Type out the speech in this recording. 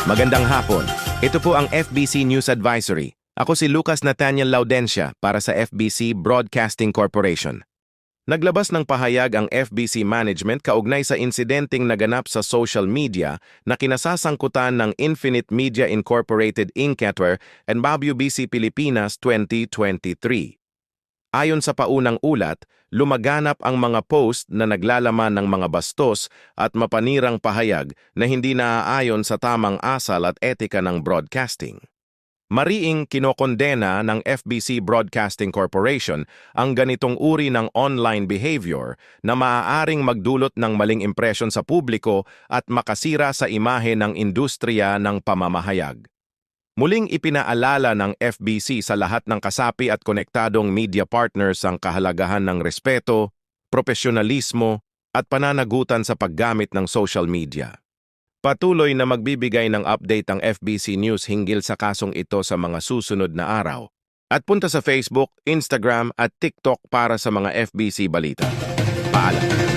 Magandang hapon. Ito po ang FBC News Advisory. Ako si Lucas Nathaniel Laudencia para sa FBC Broadcasting Corporation. Naglabas ng pahayag ang FBC Management kaugnay sa insidenteng naganap sa social media na kinasasangkutan ng Infinite Media Incorporated Inc. and WBC Pilipinas 2023. Ayon sa paunang ulat, lumaganap ang mga post na naglalaman ng mga bastos at mapanirang pahayag na hindi naaayon sa tamang asal at etika ng broadcasting. Mariing kinokondena ng FBC Broadcasting Corporation ang ganitong uri ng online behavior na maaaring magdulot ng maling impresyon sa publiko at makasira sa imahe ng industriya ng pamamahayag. Muling ipinaalala ng FBC sa lahat ng kasapi at konektadong media partners ang kahalagahan ng respeto, profesionalismo at pananagutan sa paggamit ng social media. Patuloy na magbibigay ng update ang FBC News hinggil sa kasong ito sa mga susunod na araw. At punta sa Facebook, Instagram at TikTok para sa mga FBC balita. Paalam!